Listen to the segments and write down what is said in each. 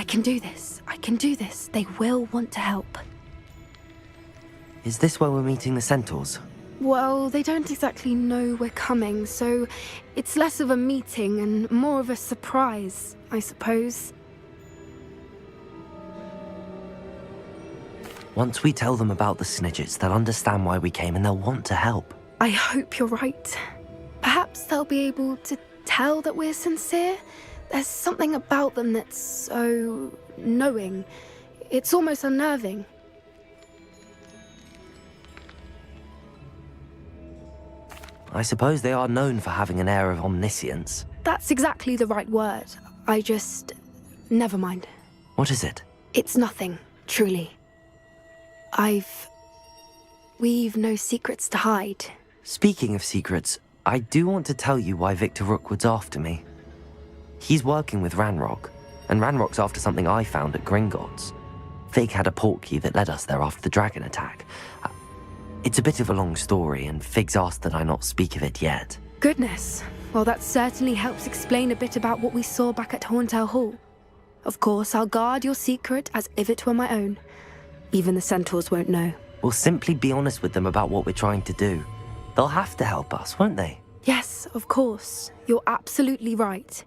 I can do this. I can do this. They will want to help. Is this where we're meeting the centaurs? Well, they don't exactly know we're coming, so it's less of a meeting and more of a surprise, I suppose. Once we tell them about the Snidgets, they'll understand why we came and they'll want to help. I hope you're right. Perhaps they'll be able to tell that we're sincere. There's something about them that's so knowing. It's almost unnerving. I suppose they are known for having an air of omniscience. That's exactly the right word. Never mind. What is it? It's nothing, truly. We've no secrets to hide. Speaking of secrets, I do want to tell you why Victor Rookwood's after me. He's working with Ranrock, and Ranrock's after something I found at Gringotts. Fig had a portkey that led us there after the dragon attack. It's a bit of a long story, and Fig's asked that I not speak of it yet. Goodness. Well, that certainly helps explain a bit about what we saw back at Horntail Hall. Of course, I'll guard your secret as if it were my own. Even the centaurs won't know. We'll simply be honest with them about what we're trying to do. They'll have to help us, won't they? Yes, of course. You're absolutely right.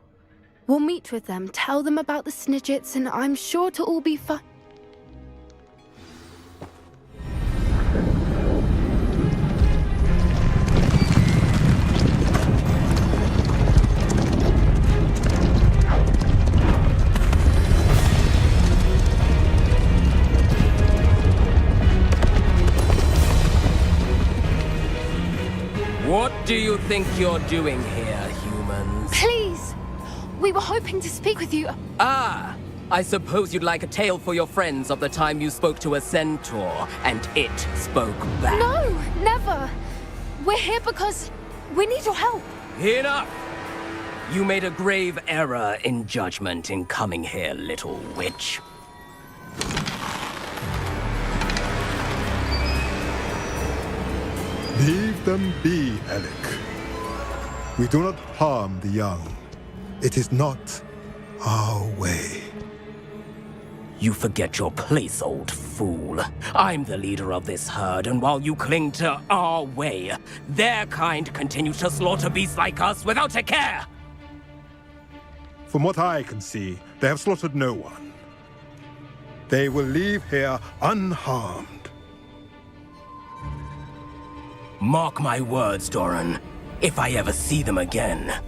We'll meet with them, tell them about the Snidgets, and I'm sure it'll all be fine. What do you think you're doing here, humans? Please! We were hoping to speak with you. Ah! I suppose you'd like a tale for your friends of the time you spoke to a centaur, and it spoke back. No, never! We're here because we need your help. Enough! You made a grave error in judgment in coming here, little witch. Leave them be, Alec. We do not harm the young. It is not our way. You forget your place, old fool. I'm the leader of this herd, and while you cling to our way, their kind continue to slaughter beasts like us without a care! From what I can see, they have slaughtered no one. They will leave here unharmed. Mark my words, Doran. If I ever see them again,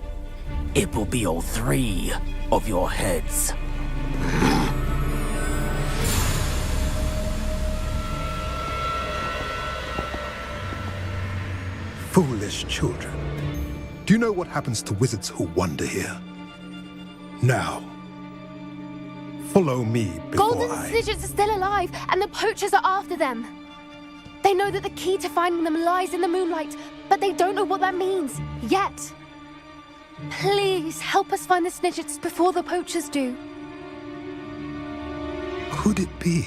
it will be all 3 of your heads. Foolish children. Do you know what happens to wizards who wander here? Now, follow me before Golden Snidgets are still alive, and the poachers are after them. They know that the key to finding them lies in the moonlight, but they don't know what that means, yet. Please, help us find the Snidgets before the poachers do. Could it be?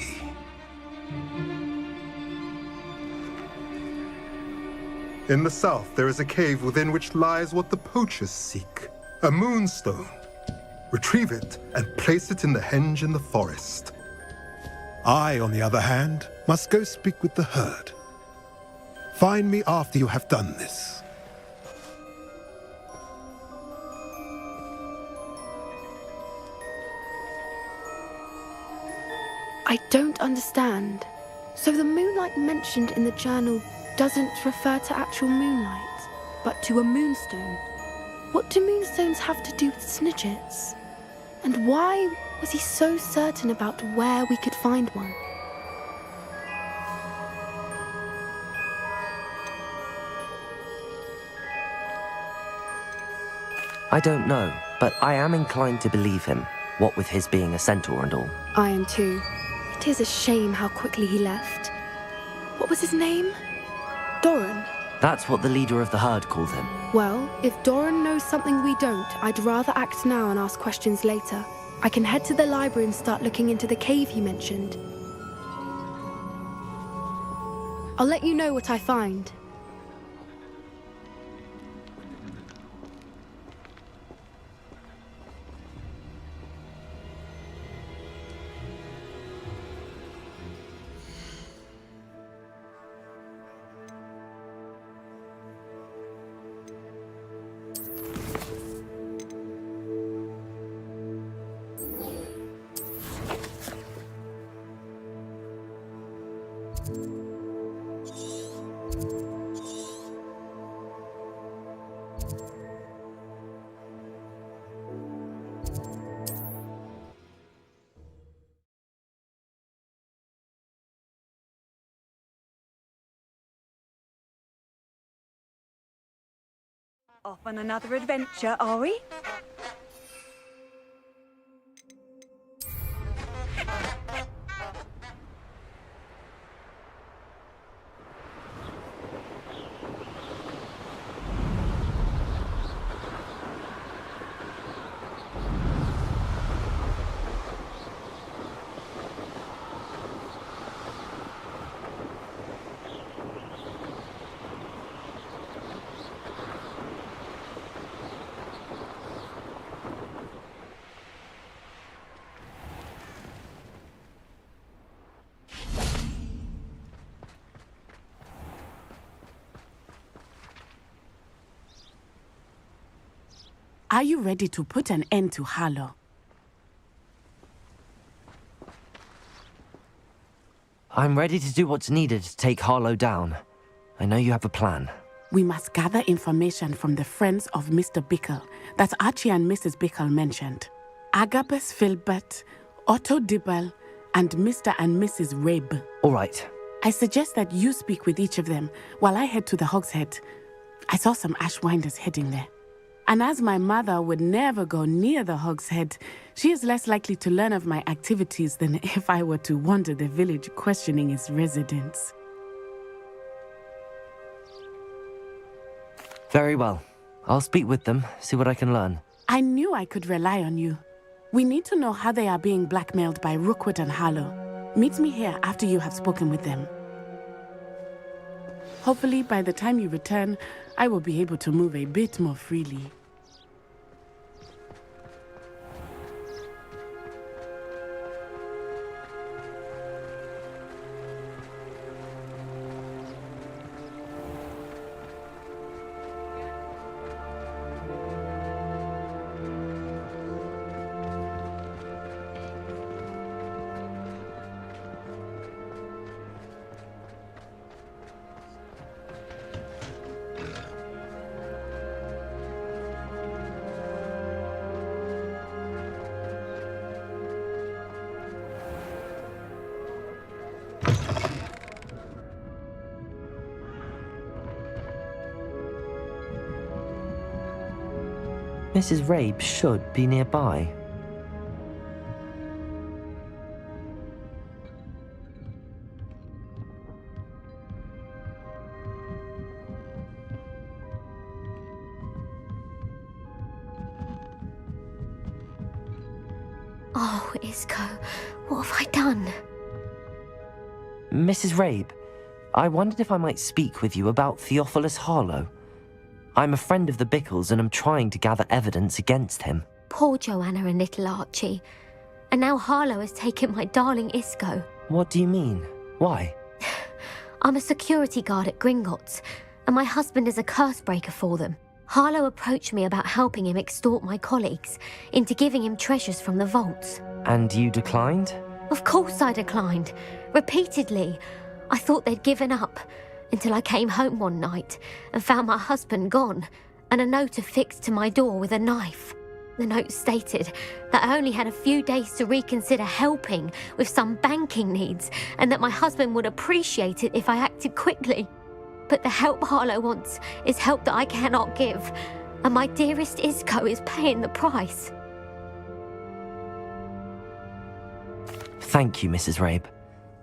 In the south, there is a cave within which lies what the poachers seek. A moonstone. Retrieve it and place it in the henge in the forest. I, on the other hand, must go speak with the herd. Find me after you have done this. I don't understand. So the moonlight mentioned in the journal doesn't refer to actual moonlight, but to a moonstone. What do moonstones have to do with Snidgets? And why was he so certain about where we could find one? I don't know, but I am inclined to believe him, what with his being a centaur and all. I am too. It is a shame how quickly he left. What was his name? Doran. That's what the leader of the herd called him. Well, if Doran knows something we don't, I'd rather act now and ask questions later. I can head to the library and start looking into the cave he mentioned. I'll let you know what I find. Off on another adventure, are we? Are you ready to put an end to Harlow? I'm ready to do what's needed to take Harlow down. I know you have a plan. We must gather information from the friends of Mr. Bickle that Archie and Mrs. Bickle mentioned. Agabus Filbert, Otto Dibble, and Mr. and Mrs. Rabe. All right. I suggest that you speak with each of them while I head to the Hogshead. I saw some Ashwinders heading there. And as my mother would never go near the Hogshead, she is less likely to learn of my activities than if I were to wander the village questioning its residents. Very well. I'll speak with them, see what I can learn. I knew I could rely on you. We need to know how they are being blackmailed by Rookwood and Harlow. Meet me here after you have spoken with them. Hopefully, by the time you return, I will be able to move a bit more freely. Mrs. Rabe should be nearby. Oh, Isco, what have I done? Mrs. Rabe, I wondered if I might speak with you about Theophilus Harlow. I'm a friend of the Bickles and I'm trying to gather evidence against him. Poor Joanna and little Archie. And now Harlow has taken my darling Isco. What do you mean? Why? I'm a security guard at Gringotts, and my husband is a curse breaker for them. Harlow approached me about helping him extort my colleagues into giving him treasures from the vaults. And you declined? Of course I declined. Repeatedly. I thought they'd given up, until I came home one night and found my husband gone, and a note affixed to my door with a knife. The note stated that I only had a few days to reconsider helping with some banking needs, and that my husband would appreciate it if I acted quickly. But the help Harlow wants is help that I cannot give, and my dearest Isco is paying the price. Thank you, Mrs. Rabe.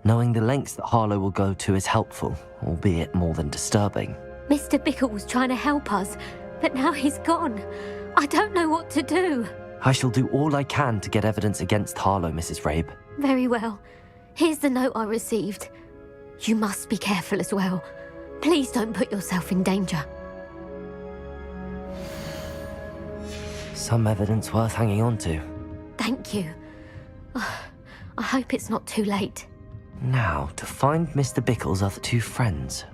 Knowing the lengths that Harlow will go to is helpful, albeit more than disturbing. Mr. Bickle was trying to help us, but now he's gone. I don't know what to do. I shall do all I can to get evidence against Harlow, Mrs. Rabe. Very well. Here's the note I received. You must be careful as well. Please don't put yourself in danger. Some evidence worth hanging on to. Thank you. I hope it's not too late. Now, to find Mr. Bickle's other two friends.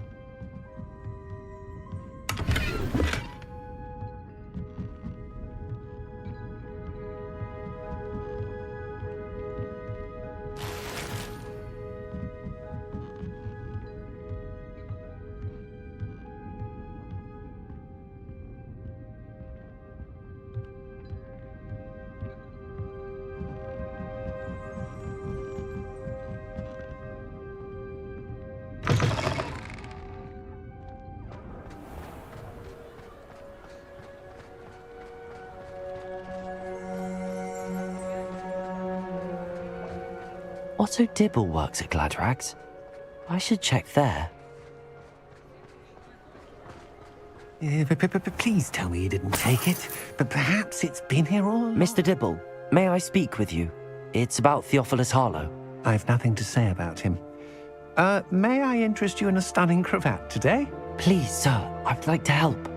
Otto Dibble works at Gladrags. I should check there. Please tell me you didn't take it. But perhaps it's been here all along. Mr. Dibble, may I speak with you? It's about Theophilus Harlow. I've nothing to say about him. May I interest you in a stunning cravat today? Please, sir, I'd like to help.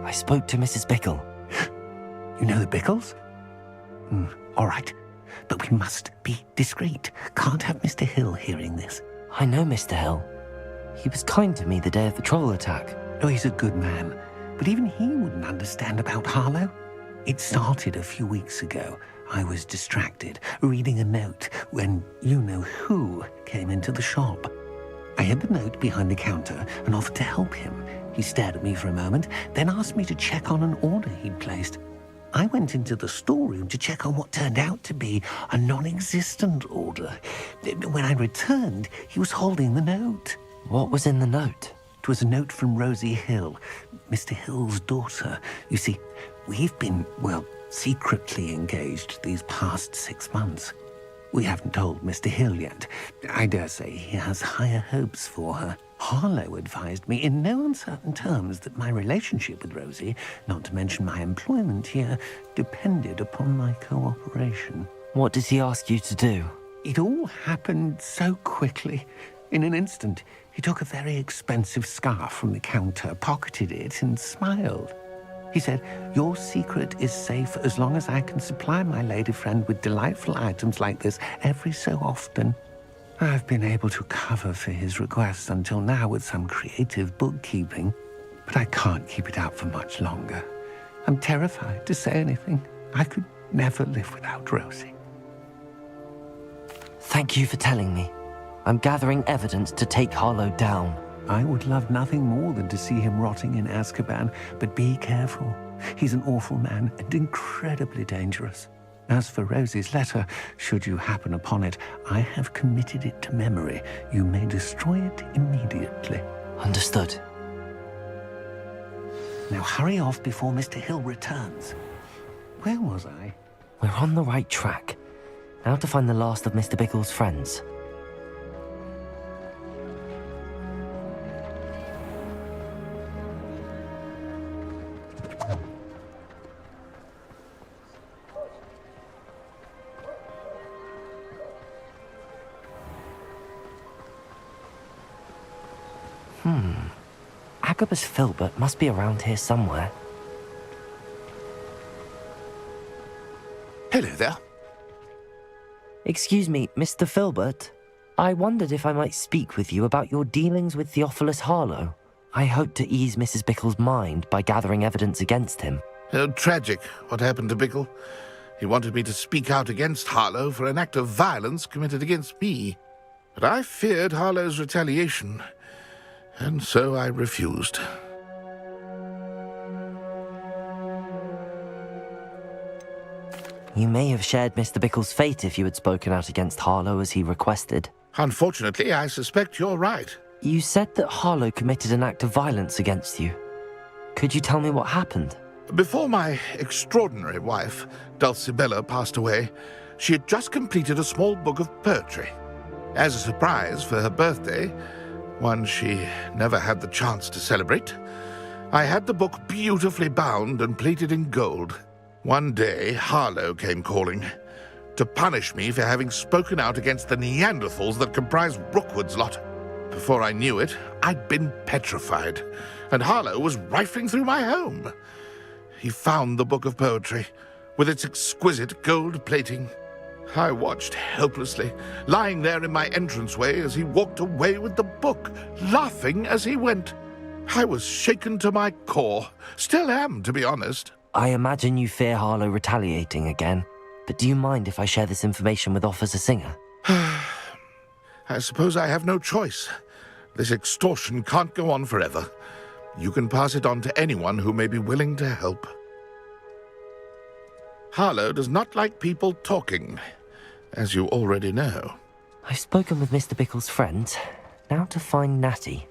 I spoke to Mrs. Bickle. You know the Bickles? All right. But we must be discreet. Can't have Mr. Hill hearing this. I know Mr. Hill. He was kind to me the day of the troll attack. Oh, he's a good man. But even he wouldn't understand about Harlow. It started a few weeks ago. I was distracted, reading a note, when you-know-who came into the shop. I hid the note behind the counter and offered to help him. He stared at me for a moment, then asked me to check on an order he'd placed. I went into the storeroom to check on what turned out to be a non-existent order. When I returned, he was holding the note. What was in the note? It was a note from Rosie Hill, Mr. Hill's daughter. You see, we've been, secretly engaged these past 6 months. We haven't told Mr. Hill yet. I dare say he has higher hopes for her. Harlow advised me in no uncertain terms that my relationship with Rosie, not to mention my employment here, depended upon my cooperation. What did he ask you to do? It all happened so quickly. In an instant, he took a very expensive scarf from the counter, pocketed it, and smiled. He said, "Your secret is safe as long as I can supply my lady friend with delightful items like this every so often." I've been able to cover for his requests until now with some creative bookkeeping, but I can't keep it out for much longer. I'm terrified to say anything. I could never live without Rosie. Thank you for telling me. I'm gathering evidence to take Harlow down. I would love nothing more than to see him rotting in Azkaban, but be careful. He's an awful man and incredibly dangerous. As for Rosie's letter, should you happen upon it, I have committed it to memory. You may destroy it immediately. Understood. Now hurry off before Mr. Hill returns. Where was I? We're on the right track. Now to find the last of Mr. Bickle's friends. Agabus Filbert must be around here somewhere. Hello there. Excuse me, Mr. Filbert. I wondered if I might speak with you about your dealings with Theophilus Harlow. I hope to ease Mrs. Bickle's mind by gathering evidence against him. Tragic, what happened to Bickle. He wanted me to speak out against Harlow for an act of violence committed against me. But I feared Harlow's retaliation, and so I refused. You may have shared Mr. Bickle's fate if you had spoken out against Harlow as he requested. Unfortunately, I suspect you're right. You said that Harlow committed an act of violence against you. Could you tell me what happened? Before my extraordinary wife, Dulcibella, passed away, she had just completed a small book of poetry. As a surprise for her birthday, one she never had the chance to celebrate, I had the book beautifully bound and plated in gold. One day, Harlow came calling to punish me for having spoken out against the Neanderthals that comprised Rookwood's lot. Before I knew it, I'd been petrified, and Harlow was rifling through my home. He found the book of poetry, with its exquisite gold plating. I watched helplessly, lying there in my entranceway as he walked away with the book, laughing as he went. I was shaken to my core. Still am, to be honest. I imagine you fear Harlow retaliating again, but do you mind if I share this information with Officer Singer? I suppose I have no choice. This extortion can't go on forever. You can pass it on to anyone who may be willing to help. Harlow does not like people talking, as you already know. I've spoken with Mr. Bickle's friends. Now to find Natty.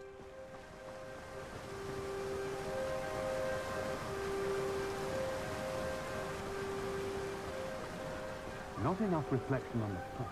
Not enough reflection on the front.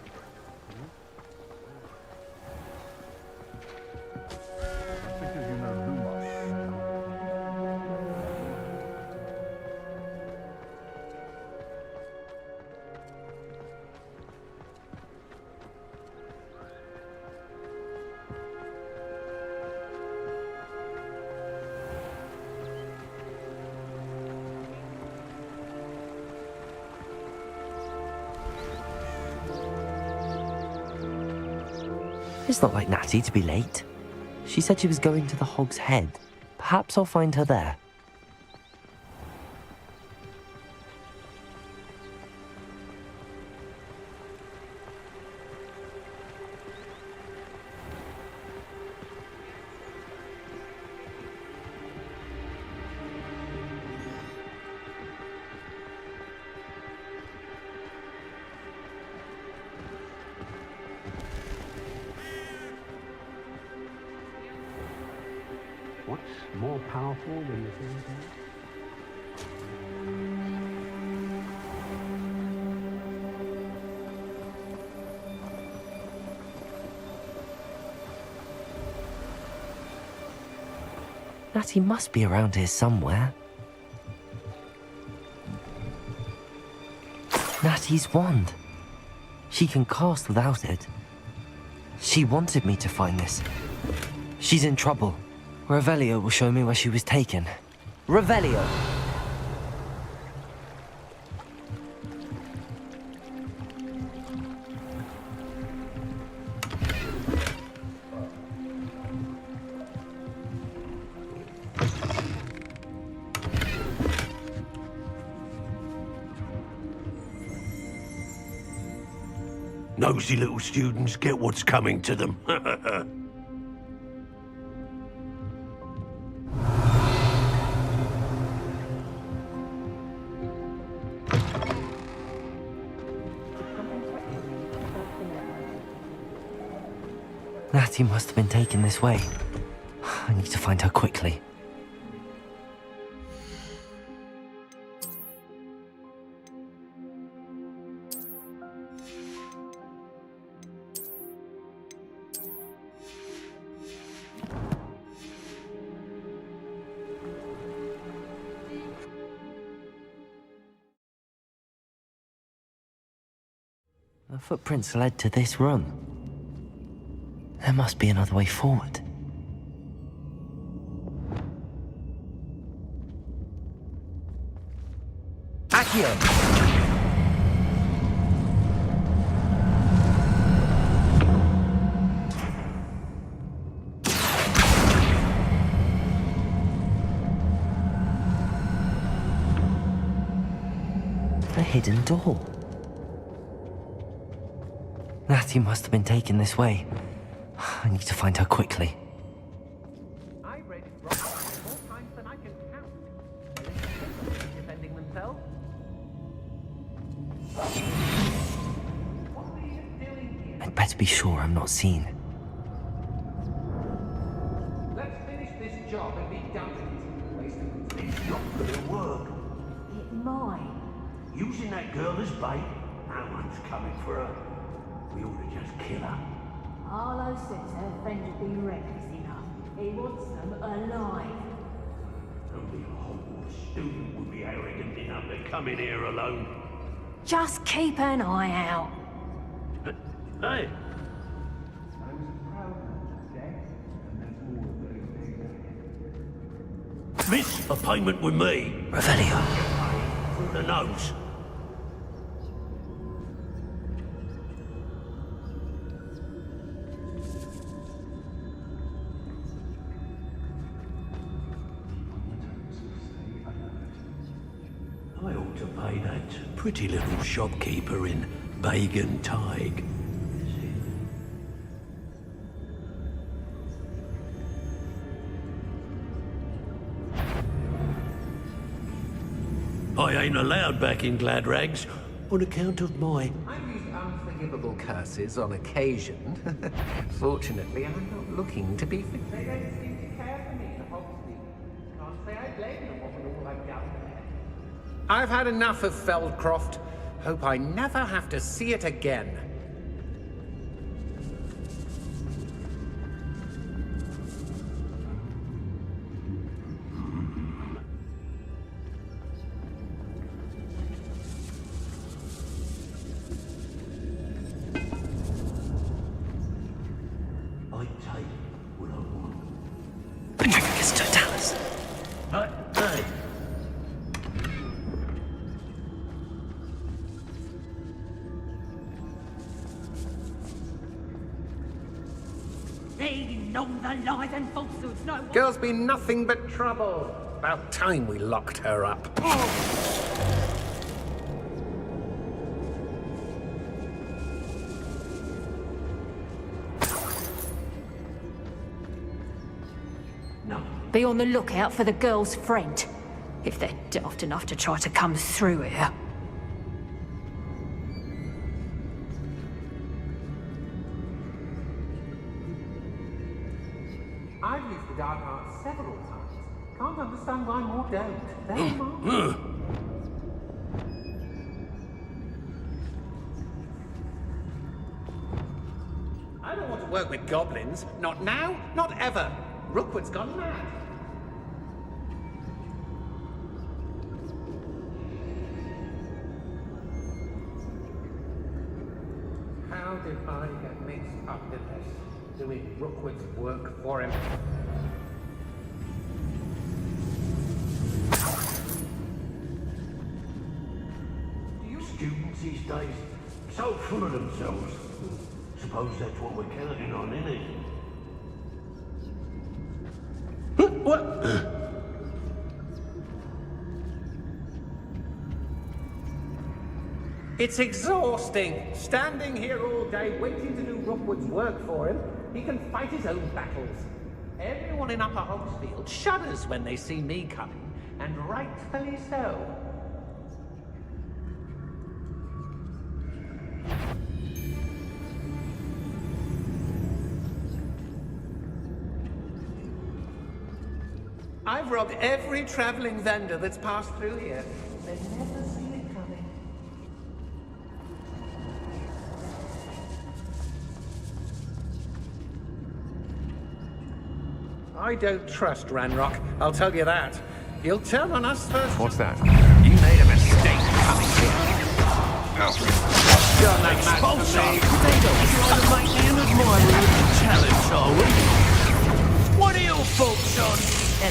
It's not like Natty to be late. She said she was going to the Hog's Head. Perhaps I'll find her there. What's more powerful than the thing? Natty must be around here somewhere. Natty's wand. She can cast without it. She wanted me to find this. She's in trouble. Revelio will show me where she was taken. Revelio! Nosy little students get what's coming to them. Natty must have been taken this way. I need to find her quickly. The footprints led to this room. There must be another way forward. Accio! A hidden door. Natty must have been taken this way. I need to find her quickly. I read it wrong more times than I can count. Defending themselves. What are you doing here? I'd better be sure I'm not seen. Let's finish this job and be done with it. It's not gonna work. It might. Using that girl as bait, no one's coming for her. We ought to just kill her. Arlo says her friend would be reckless enough. He wants them alive. Only a Hogwarts student would be arrogant enough to come in here alone. Just keep an eye out. Hey, miss a payment with me. Revelio. Through the nose. I ought to pay that pretty little shopkeeper in Bagan Tig. I ain't allowed back in Gladrags on account of my... I've used unforgivable curses on occasion. Fortunately, I'm not looking to be forgiven. They don't seem to care for me, the Hogsmeade. Can't say I blame them for all I've done there. I've had enough of Feldcroft. Hope I never have to see it again. I take what I want. Patricus Totalis. Hey! You know the lies and falsehoods, no one... Girl's been nothing but trouble. About time we locked her up. No. Be on the lookout for the girl's friend, if they're daft enough to try to come through here. I've used the dark arts several times. Can't understand why more don't. They're marvelous. I don't want to work with goblins. Not now, not ever. Rookwood's gone mad. How did I get mixed up in this? Doing Rookwood's work for him? Students these days, so full of themselves. Suppose that's what we're counting on, innit? What? It's exhausting, standing here all day waiting to do Rookwood's work for him. He can fight his own battles. Everyone in Upper Hogsfield shudders when they see me coming, and rightfully so. I've robbed every traveling vendor that's passed through here. They've never seen it coming. I don't trust Ranrock, I'll tell you that. He'll turn on us first. What's that? You made a mistake coming here. You're no match for me. Trying to make me an admirer of the challenge, are we? What are your thoughts on Made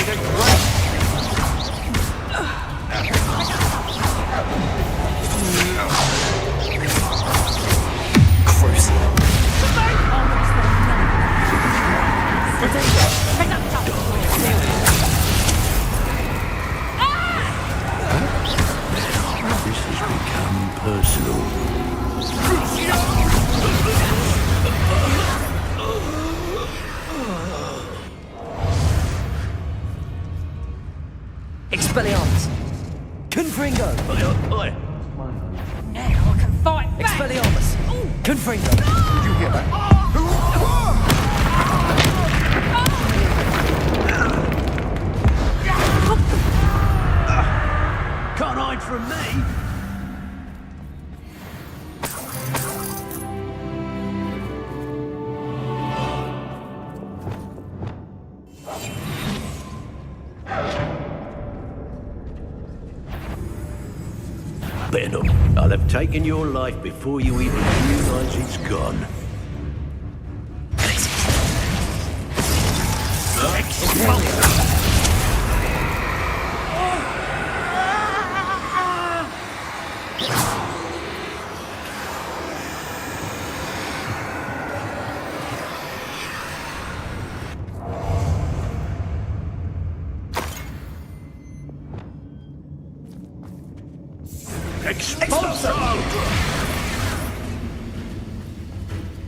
a great... This has become personal. Expelliarmus! Confringo! Now I can fight back! Expelliarmus! Confringo! Did you hear that? Can't hide from me. Better not. I'll have taken your life before you even realize it's gone.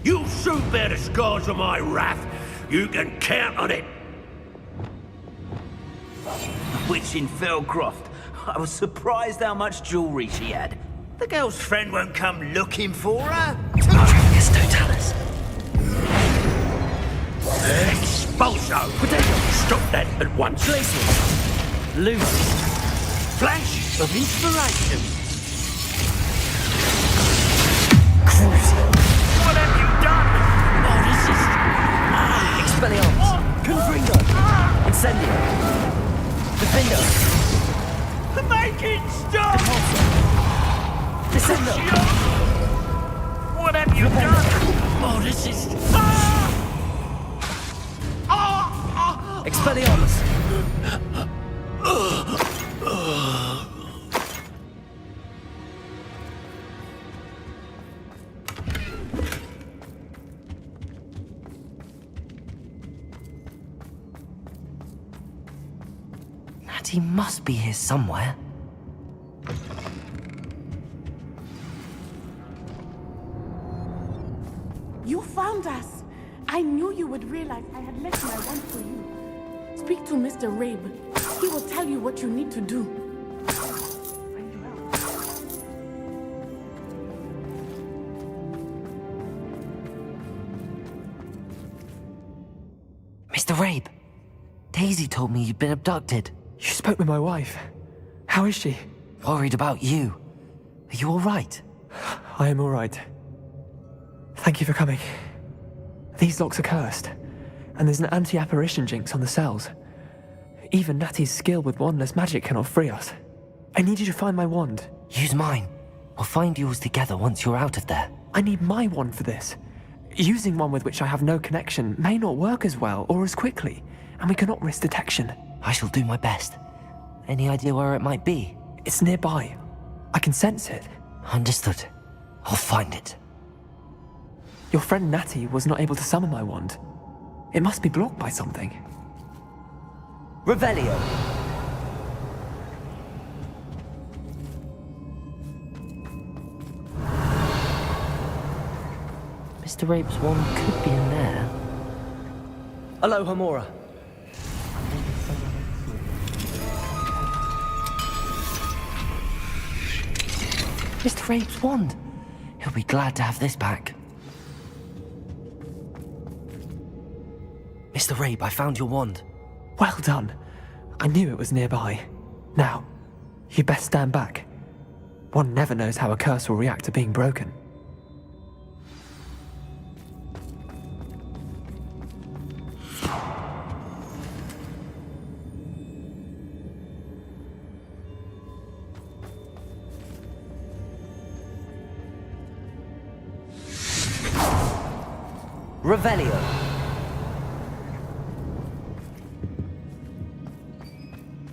You'll soon bear the scars of my wrath. You can count on it. Witch in Felcroft. I was surprised how much jewelry she had. The girl's friend won't come looking for her. Yes, Totalis. Expulso! Stop that at once. Lumos. Flash of inspiration. What have you done? Oh, this is... Expelliarmus. Confringo. Incendio. Defendo. Make it stop! Descendo. What have you done? Oh, this is... Expelliarmus. Natty must be here somewhere. You found us! I knew you would realize I had left my wand for you. Speak to Mr. Rabe. He will tell you what you need to do. Mr. Rabe, Daisy told me you'd been abducted. You spoke with my wife. How is she? Worried about you. Are you all right? I am all right. Thank you for coming. These locks are cursed, and there's an anti-apparition jinx on the cells. Even Natty's skill with wandless magic cannot free us. I need you to find my wand. Use mine. We'll find yours together once you're out of there. I need my wand for this. Using one with which I have no connection may not work as well or as quickly, and we cannot risk detection. I shall do my best. Any idea where it might be? It's nearby. I can sense it. Understood. I'll find it. Your friend Natty was not able to summon my wand. It must be blocked by something. Revelio. Mr. Rabe's wand could be in there. Aloha, Mora. Mr. Rabe's wand. He'll be glad to have this back. Mr. Rabe, I found your wand. Well done. I knew it was nearby. Now, you best stand back. One never knows how a curse will react to being broken. Revelio.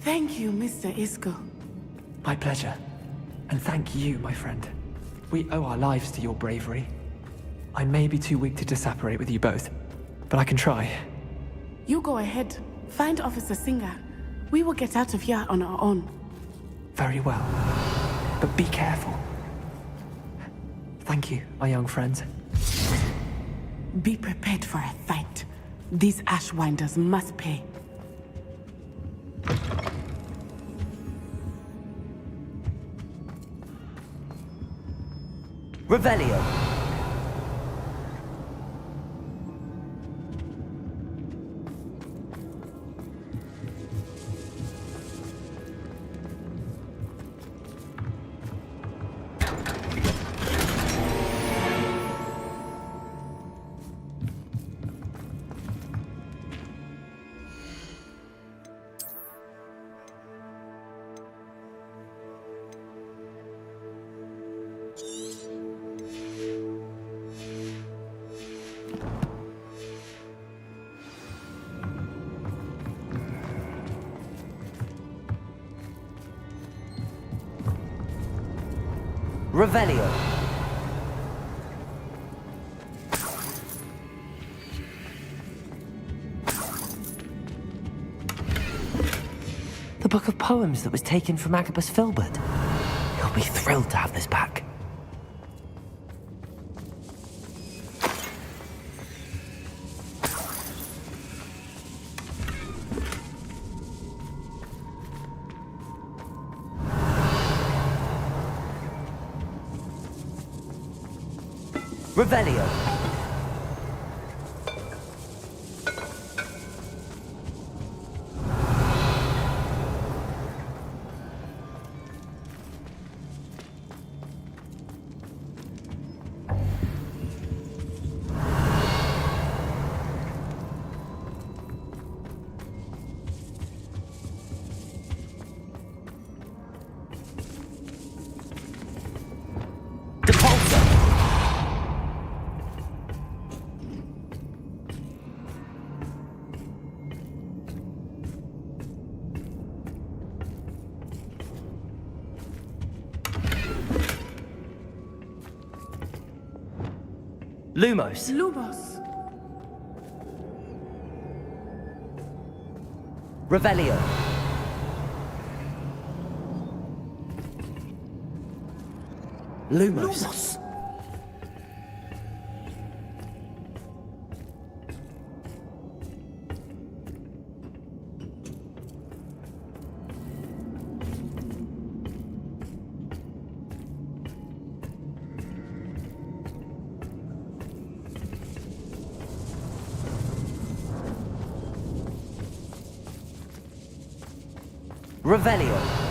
Thank you, Mr. Isco. My pleasure. And thank you, my friend. We owe our lives to your bravery. I may be too weak to disapparate with you both, but I can try. You go ahead. Find Officer Singer. We will get out of here on our own. Very well. But be careful. Thank you, my young friends. Be prepared for a fight. These Ashwinders must pay. Revelio. Revelio. The book of poems that was taken from Agabus Filbert. He'll be thrilled to have this back. Revelio. Lumos. Lumos. Revelio. Lumos. Revelio.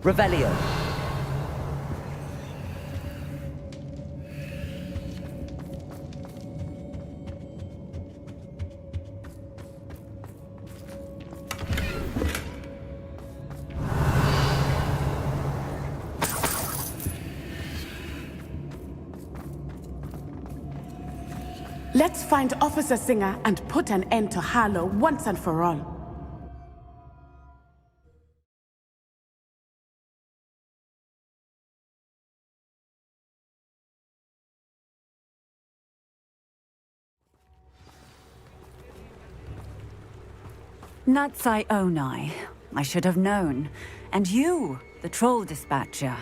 Revelio. Let's find Officer Singer and put an end to Harlow once and for all. Natsai Onai. I should have known. And you, the troll dispatcher.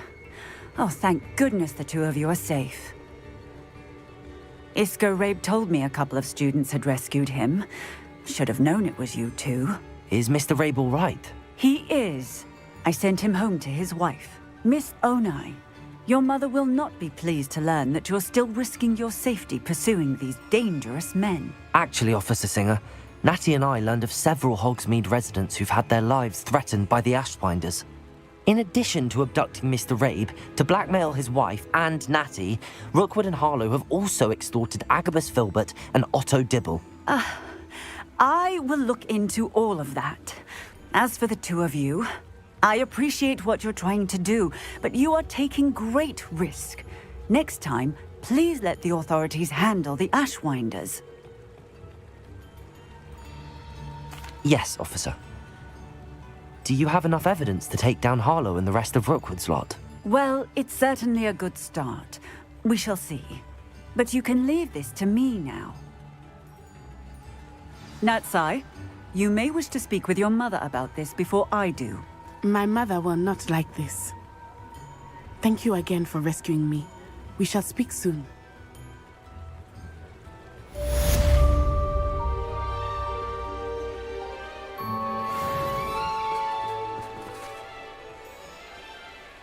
Oh, thank goodness the two of you are safe. Isco Rabe told me a couple of students had rescued him. Should have known it was you two. Is Mr. Rabe all right? He is. I sent him home to his wife. Miss Onai, your mother will not be pleased to learn that you're still risking your safety pursuing these dangerous men. Actually, Officer Singer, Natty and I learned of several Hogsmeade residents who've had their lives threatened by the Ashwinders. In addition to abducting Mr. Rabe to blackmail his wife and Natty, Rookwood and Harlow have also extorted Agabus Filbert and Otto Dibble. I will look into all of that. As for the two of you, I appreciate what you're trying to do, but you are taking great risk. Next time, please let the authorities handle the Ashwinders. Yes, officer. Do you have enough evidence to take down Harlow and the rest of Rookwood's lot? Well, it's certainly a good start. We shall see. But you can leave this to me now. Natsai, you may wish to speak with your mother about this before I do. My mother will not like this. Thank you again for rescuing me. We shall speak soon.